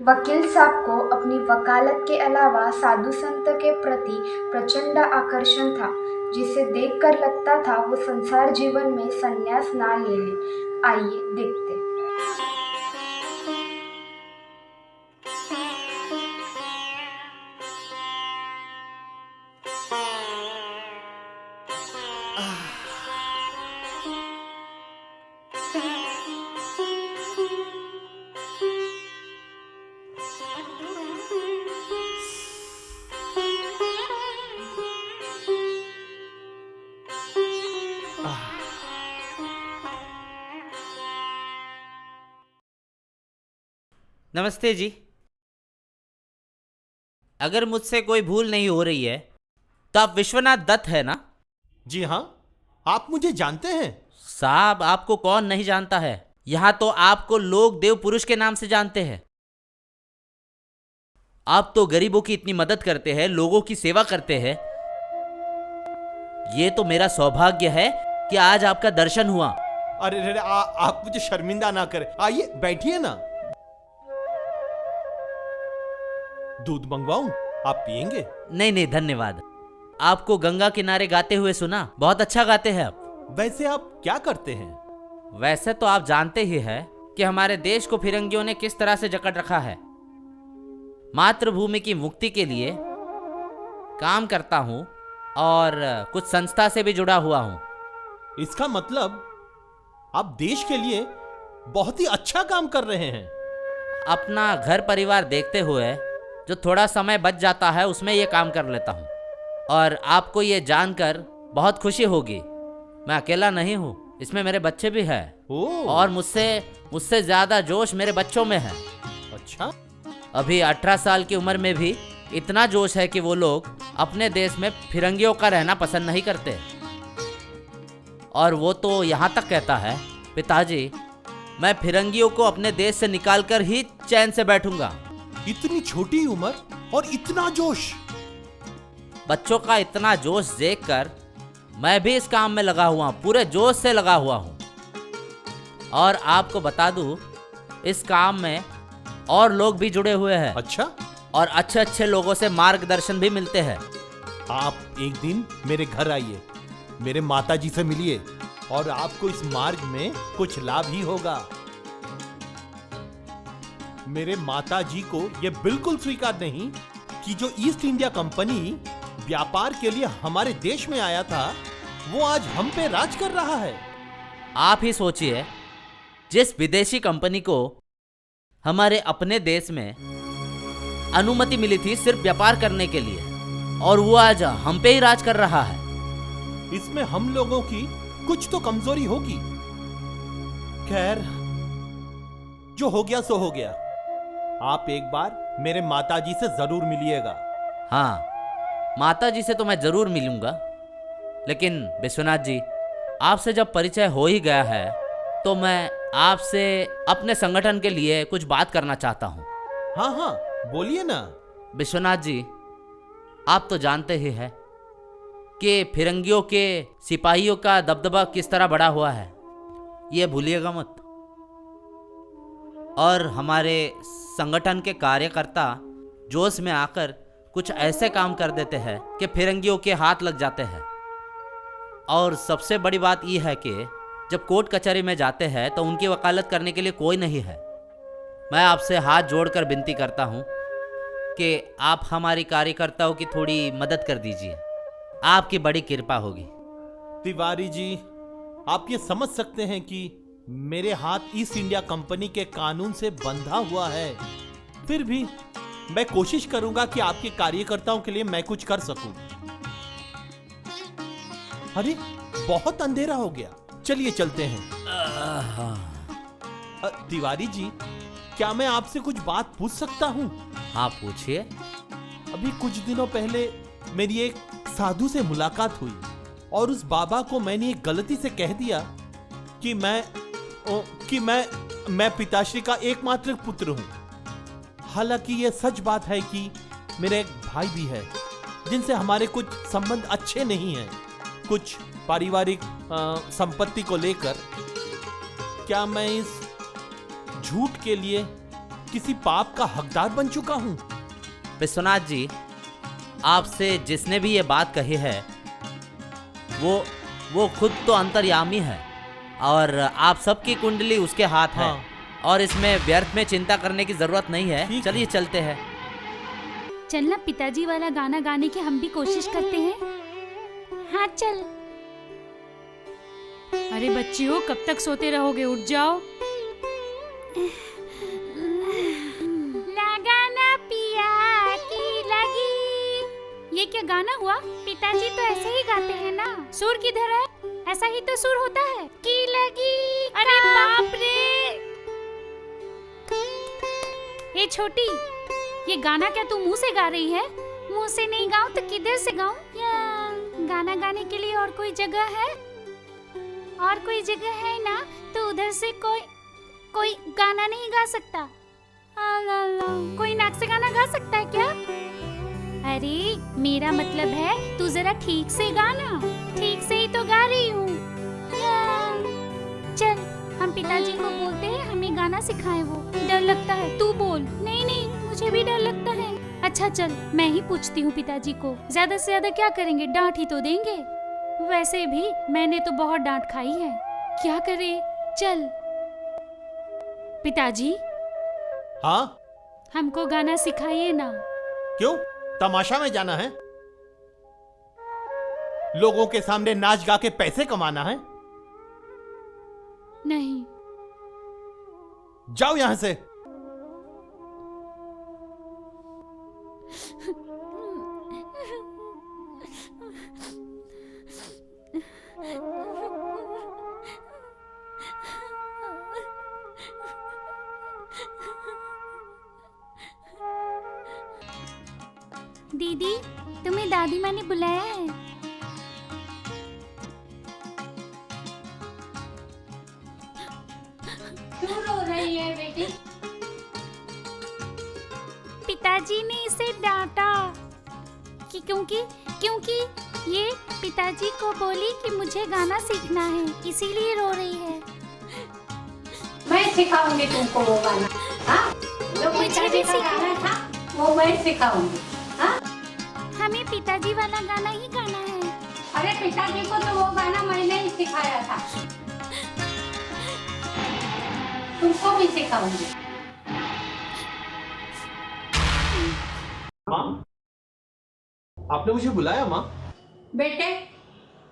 वकील साहब को अपनी वकालत के अलावा साधु संत के प्रति प्रचंड आकर्षण था, जिसे देखकर लगता था वो संसार जीवन में संन्यास ना ले ले। आइए देखते। नमस्ते जी। अगर मुझसे कोई भूल नहीं हो रही है तो आप विश्वनाथ दत्त है ना? जी हाँ, आप मुझे जानते हैं। साहब, आपको कौन नहीं जानता है। यहाँ तो आपको लोग देव पुरुष के नाम से जानते हैं। आप तो गरीबों की इतनी मदद करते हैं, लोगों की सेवा करते हैं। ये तो मेरा सौभाग्य है कि आज आपका दर्शन हुआ। अरे अरे आप मुझे शर्मिंदा ना करें। आइए बैठिए ना। दूध मंगवाऊं? आप पियेंगे? नहीं नहीं, धन्यवाद। आपको गंगा किनारे गाते हुए सुना, बहुत अच्छा गाते हैं आप। वैसे आप क्या करते हैं? वैसे तो आप जानते ही हैं कि हमारे देश को फिरंगियों ने किस तरह से जकड़ रखा है। मातृभूमि की मुक्ति के लिए काम करता हूँ और कुछ संस्था से भी जुड़ा हुआ हूँ। इसका मतलब आप देश के लिए बहुत ही अच्छा काम कर रहे हैं। अपना घर परिवार देखते हुए जो थोड़ा समय बच जाता है उसमें ये काम कर लेता हूँ। और आपको ये जानकर बहुत खुशी होगी, मैं अकेला नहीं हूँ, इसमें मेरे बच्चे भी हैं। ओह, और मुझसे ज़्यादा जोश मेरे बच्चों में है। अच्छा। अभी 18 साल की उम्र में भी इतना जोश है कि वो लोग अपने देश में फिरंगियों का रहना पसंद नहीं करते। और वो तो यहाँ तक कहता है, पिताजी मैं फिरंगियों को अपने देश से निकाल कर ही चैन से बैठूंगा। इतनी छोटी उम्र और इतना जोश। बच्चों का इतना जोश देखकर मैं भी इस काम में लगा हुआ हूँ, पूरे जोश से लगा हुआ हूँ। और आपको बता दूँ, इस काम में और लोग भी जुड़े हुए हैं। अच्छा। और अच्छे अच्छे लोगों से मार्गदर्शन भी मिलते हैं। आप एक दिन मेरे घर आइए, मेरे माताजी से मिलिए और आपको इस मार्ग में कुछ लाभ ही होगा। मेरे माताजी को यह बिल्कुल स्वीकार नहीं कि जो ईस्ट इंडिया कंपनी व्यापार के लिए हमारे देश में आया था, वो आज हम पे राज कर रहा है। आप ही सोचिए, जिस विदेशी कंपनी को हमारे अपने देश में अनुमति मिली थी सिर्फ व्यापार करने के लिए, और वो आज हम पे ही राज कर रहा है। इसमें हम लोगों की कुछ तो कमजोरी होगी। खैर, जो हो गया सो हो गया। आप एक बार मेरे माताजी से जरूर मिलिएगा। हाँ, माताजी से तो मैं जरूर मिलूंगा। लेकिन विश्वनाथ जी, आपसे जब परिचय हो ही गया है तो मैं आपसे अपने संगठन के लिए कुछ बात करना चाहता हूँ। हाँ हाँ, बोलिए ना। विश्वनाथ जी, आप तो जानते ही हैं कि फिरंगियों के सिपाहियों का दबदबा किस तरह बढ़ा हुआ है, ये भूलिएगा मत। और हमारे संगठन के कार्यकर्ता जोश में आकर कुछ ऐसे काम कर देते हैं कि फिरंगियों के हाथ लग जाते हैं। और सबसे बड़ी बात यह है कि जब कोर्ट कचहरी में जाते हैं तो उनकी वकालत करने के लिए कोई नहीं है। मैं आपसे हाथ जोड़कर विनती करता हूँ कि आप हमारी कार्यकर्ताओं की थोड़ी मदद कर दीजिए, आपकी बड़ी कृपा होगी। तिवारी जी, आप ये समझ सकते हैं कि मेरे हाथ ईस्ट इंडिया कंपनी के कानून से बंधा हुआ है। फिर भी मैं कोशिश करूंगा कि आपके कार्यकर्ताओं के लिए मैं कुछ कर सकूं। अरे, बहुत अंधेरा हो गया, चलिए चलते हैं। तिवारी जी, क्या मैं आपसे कुछ बात पूछ सकता हूं? हाँ, पूछिए। अभी कुछ दिनों पहले मेरी एक साधु से मुलाकात हुई और उस बाबा को मैंने एक गलती से कह दिया कि मैं पिताश्री का एकमात्र पुत्र हूं। हालांकि यह सच बात है कि मेरा एक भाई भी है जिनसे हमारे कुछ संबंध अच्छे नहीं हैं, कुछ पारिवारिक संपत्ति को लेकर। क्या मैं इस झूठ के लिए किसी पाप का हकदार बन चुका हूँ। विश्वनाथ जी, आपसे जिसने भी ये बात कही है वो खुद तो अंतर्यामी है और आप सबकी कुंडली उसके हाथ है। हाँ। और इसमें व्यर्थ में चिंता करने की जरूरत नहीं है। ठीक चलिए चलते हैं। चलना पिताजी वाला गाना गाने की हम भी कोशिश करते हैं। हाँ चल। अरे बच्चियों, कब तक सोते रहोगे? उठ जाओ। लगाना पिया की लगी। ये क्या गाना हुआ? पिताजी तो ऐसे ही गाते हैं ना। सुर किधर है? ऐसा ही तो सुर होता है। की लगी। अरे बाप रे! ये छोटी, ये गाना क्या तू मुंह से गा रही है? मुंह से नहीं गाऊं तो किधर से गाऊं? या गाना गाने के लिए और कोई जगह है? और कोई जगह है ना, तो उधर से कोई गाना नहीं गा सकता। कोई नाक से गाना गा सकता है क्या? अरे मेरा मतलब है तू जरा ठीक से गाना। ठीक से ही तो गा रही हूँ। चल, हम पिताजी को बोलते हैं हमें गाना सिखाए। वो डर लगता है। तू बोल। नहीं नहीं, मुझे भी डर लगता है। अच्छा चल, मैं ही पूछती हूँ पिताजी को। ज्यादा से ज्यादा क्या करेंगे? डांट ही तो देंगे। वैसे भी मैंने तो बहुत डांट खाई है। क्या करे? चल पिताजी, हाँ? हमको गाना सिखाइए ना। क्यों? तमाशा में जाना है? लोगों के सामने नाच गा के पैसे कमाना है? नहीं। जाओ यहां से। दीदी, तुम्हें दादी माँ ने बुलाया है। क्यों रो रही है बेटी? पिताजी ने इसे डांटा कि क्योंकि ये पिताजी को बोली कि मुझे गाना सीखना है, इसीलिए रो रही है। मैं सिखाऊंगी तुमको वो गाना। हाँ? जो मुझे पिताजी भी का सिखा। गाना था वो मैं सिखाऊंगी। हाँ? हमें पिताजी वाला गाना ही गाना है। अरे पिताजी को तो वो गाना मैंने ही सिखाया था। तुमको भी सिखाऊंगी। माँ, आपने मुझे बुलाया माँ? बेटे,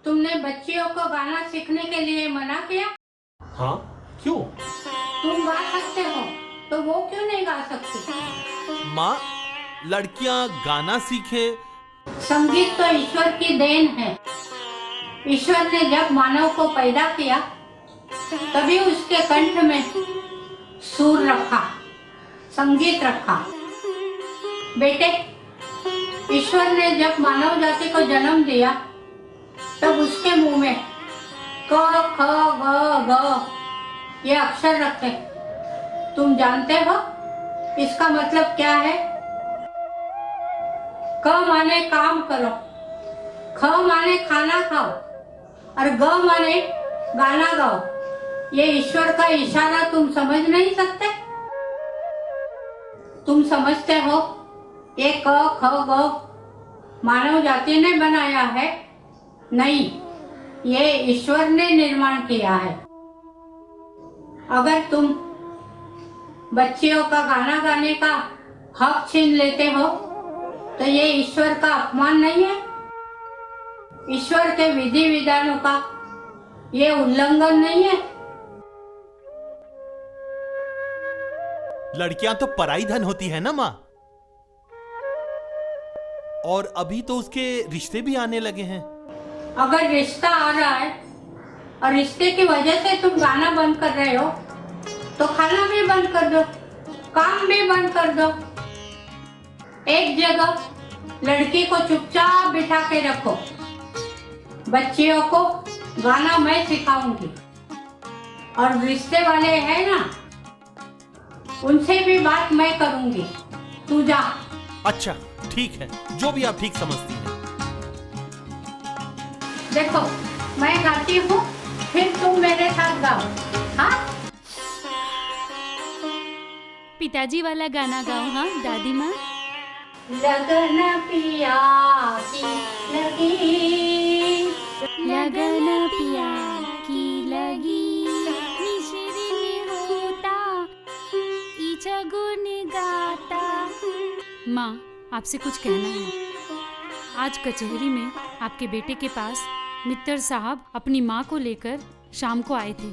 तुमने बच्चियों को गाना सीखने के लिए मना किया? हाँ, क्यों? तुम गा सकते हो तो वो क्यों नहीं गा सकती? माँ, लड़कियां गाना सीखे। संगीत तो ईश्वर की देन है। ईश्वर ने जब मानव को पैदा किया तभी उसके कंठ में सुर रखा, संगीत रखा। बेटे, ईश्वर ने जब मानव जाति को जन्म दिया तब उसके मुंह में क ख ग घ ये अक्षर रखे। तुम जानते हो इसका मतलब क्या है? क माने काम करो, ख माने खाना खाओ और ग माने गाना गाओ। ये ईश्वर का इशारा तुम समझ नहीं सकते? तुम समझते हो ये क ख ग मानव जाति ने बनाया है? नहीं, ये ईश्वर ने निर्माण किया है। अगर तुम बच्चियों का गाना गाने का हक छीन लेते हो तो ये ईश्वर का अपमान नहीं है? ईश्वर के विधि विधानों का ये उल्लंघन नहीं है? लड़कियां तो पराई धन होती है ना माँ। और अभी तो उसके रिश्ते भी आने लगे हैं। अगर रिश्ता आ रहा है और रिश्ते की वजह से तुम गाना बंद कर रहे हो तो खाना भी बंद कर दो, काम भी बंद कर दो। एक जगह लड़की को चुपचाप बिठा के रखो। बच्चियों को गाना मैं सिखाऊंगी और रिश्ते वाले हैं ना, उनसे भी बात मैं करूंगी। तू जा। अच्छा, ठीक है, जो भी आप ठीक समझती हैं। देखो, मैं गाती हूँ, फिर तुम मेरे साथ गाओ। हाँ? पिताजी वाला गाना गाओ हाँ दादी माँ। लगन पिया की लगी, लगन पिया की लगी, निशिरिन होता, ईचा गुन गाता। माँ आपसे कुछ कहना है। आज कचहरी में आपके बेटे के पास मित्तर साहब अपनी माँ को लेकर शाम को आए थे।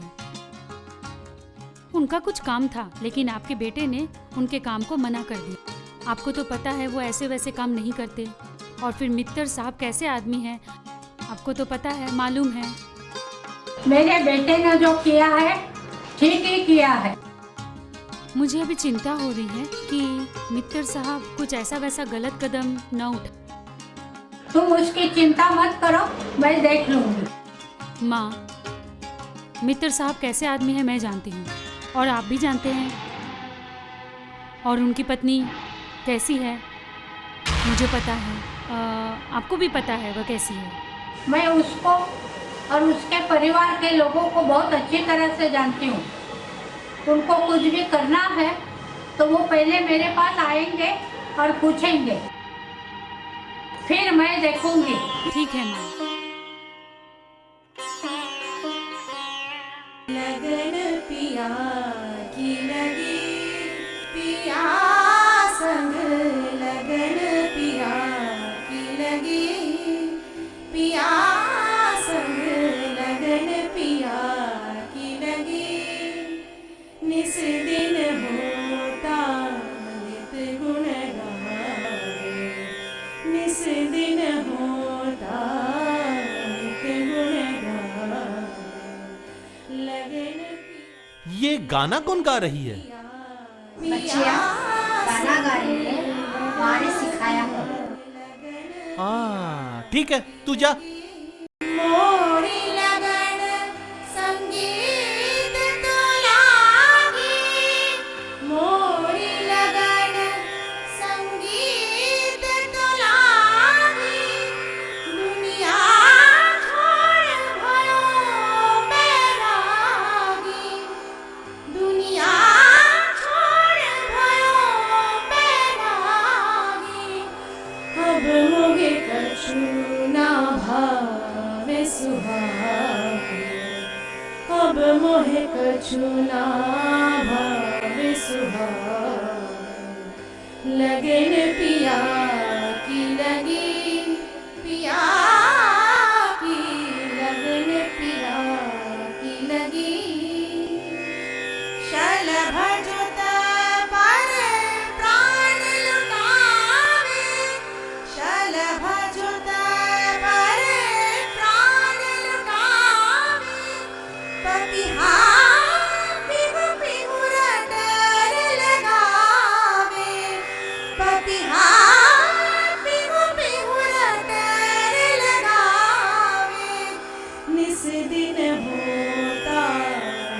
उनका कुछ काम था लेकिन आपके बेटे ने उनके काम को मना कर दिया। आपको तो पता है वो ऐसे वैसे काम नहीं करते। और फिर मित्तर साहब कैसे आदमी हैं आपको तो पता है, मालूम है। मेरे बेटे ने जो किया है ठीक ही किया है। मुझे अभी चिंता हो रही है कि मित्तर साहब कुछ ऐसा वैसा गलत कदम न उठा। तुम उसकी चिंता मत करो, मैं देख लूंगी। माँ मित्तर साहब कैसे आदमी है मैं जानती हूँ और आप भी जानते हैं। और उनकी पत्नी कैसी है मुझे पता है, आपको भी पता है वह कैसी है। मैं उसको और उसके परिवार के लोगों को बहुत अच्छी तरह से जानती हूँ। उनको कुछ भी करना है तो वो पहले मेरे पास आएंगे और पूछेंगे, फिर मैं देखूंगी। ठीक है माँ। लगन पिया की लगी, पिया संग लगन पिया की लगी, पिया संग लगन पिया की लगी, निस दिन होता नित गुण गावे, निस दिन होता नित गुण गावे, लगन ये गाना कौन गा रही है? बच्चियाँ गाना गा रही है, माँ ने सिखाया है। हाँ ठीक है, तू जा। मोरी लगन संगीत तो लागी, मोरी लगन संगीत तो लागी, दुनिया छोड़ भयो बैरागी, दुनिया छोड़ भयो बैरागी, अब मोगे कछु ना भावे सुहागे, अब मोहे कछु ना भावे सुहागे, लगन पिया की लगी, पिया की लगन पिया की लगी, शलभ जोत पर प्राण लुटावे, शलभ जोत पर प्राण लुटावे, पपिहा पिहु पिहु रटर लगावे, पपिहा पिहु पिहु रटर लगावे, निस दिन होता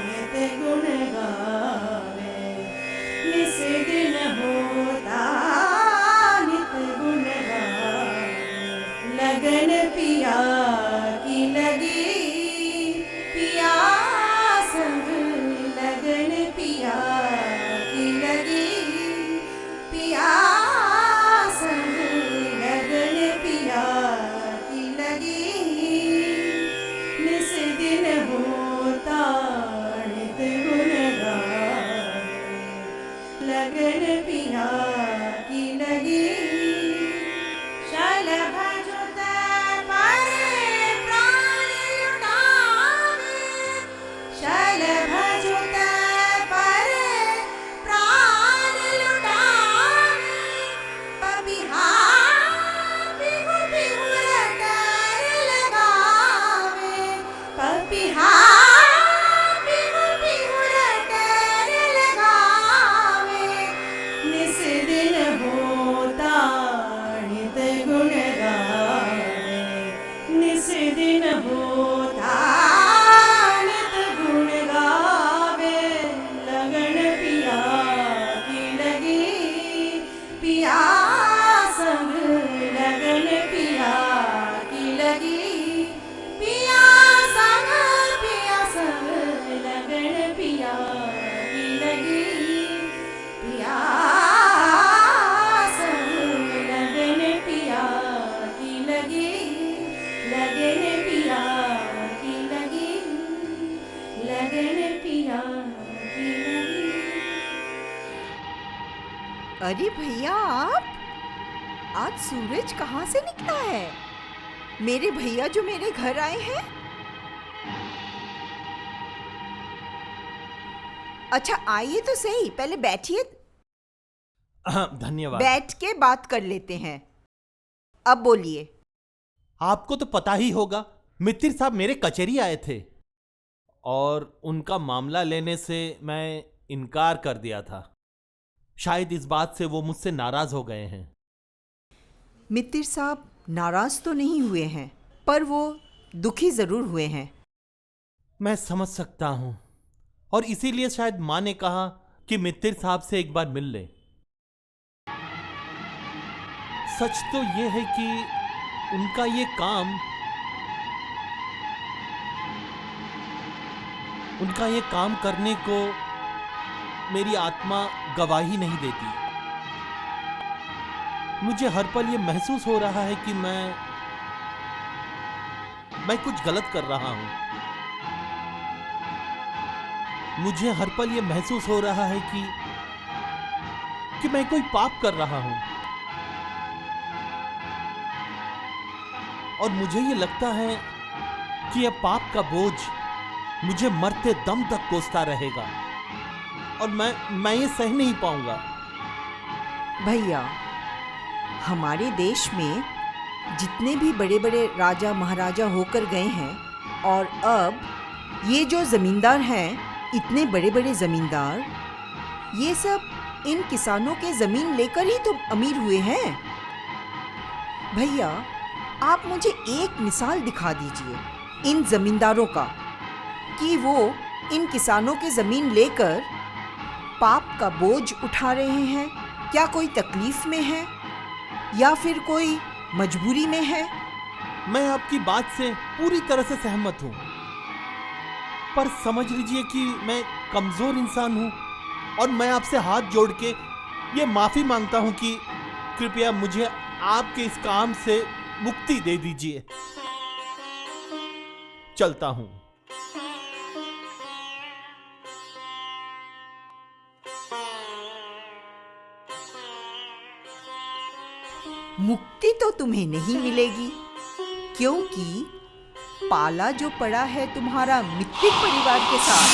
नित गुण गावे, निस दिन होता नित गुण गावे, लगन पिया की लगी, पिया संग लगन पिया की लगी, पिया संग लगन पिया की लगी, निस दिन होता नित गुण गावे, लगन पिया की लगी, शलभ जोत पर प्राण लुटावे, शलभ जोत पर प्राण लुटावे, पपिहा पिहु पिहु रटर लगावे, पपिहा पिहु पिहु रटर लगावे, निस दिन होता नित गुण गावे, निस दिन होता नित गुण गावे, लगन पिया की लगी, पिया संग लगन पिया की लगी, पिया संग लगन पिया की लगी, पिया अरे भैया, आप आज सूरज कहाँ से निकला है? मेरे भैया जो मेरे घर आए हैं। अच्छा आइए तो सही, पहले बैठिए, धन्यवाद। बैठ के बात कर लेते हैं। अब बोलिए। आपको तो पता ही होगा, मित्तिर साहब मेरे कचहरी आए थे और उनका मामला लेने से मैं इनकार कर दिया था। शायद इस बात से वो मुझसे नाराज हो गए हैं। मित्तिर साहब नाराज तो नहीं हुए हैं, पर वो दुखी जरूर हुए हैं। मैं समझ सकता हूं और इसीलिए शायद मां ने कहा कि मित्तिर साहब से एक बार मिल ले। सच तो ये है कि उनका ये काम करने को मेरी आत्मा गवाही नहीं देती। मुझे हर पल ये महसूस हो रहा है कि मैं कुछ गलत कर रहा हूं। मुझे हर पल ये महसूस हो रहा है कि मैं कोई पाप कर रहा हूं और मुझे ये लगता है कि यह पाप का बोझ मुझे मरते दम तक कोसता रहेगा और मैं ये सह नहीं पाऊंगा। भैया, हमारे देश में जितने भी बड़े बड़े राजा महाराजा होकर गए हैं और अब ये जो जमींदार हैं, इतने बड़े बड़े जमींदार, ये सब इन किसानों के जमीन लेकर ही तो अमीर हुए हैं। भैया, आप मुझे एक मिसाल दिखा दीजिए इन जमींदारों का कि वो इन किसानों के जमीन लेकर पाप का बोझ उठा रहे हैं। क्या कोई तकलीफ में है या फिर कोई मजबूरी में है? मैं आपकी बात से पूरी तरह से सहमत हूं, पर समझ लीजिए कि मैं कमजोर इंसान हूं और मैं आपसे हाथ जोड़ के ये माफी मांगता हूं कि कृपया मुझे आपके इस काम से मुक्ति दे दीजिए। चलता हूं। मुक्ति तो तुम्हें नहीं मिलेगी, क्योंकि पाला जो पड़ा है तुम्हारा मित्तिक परिवार के साथ।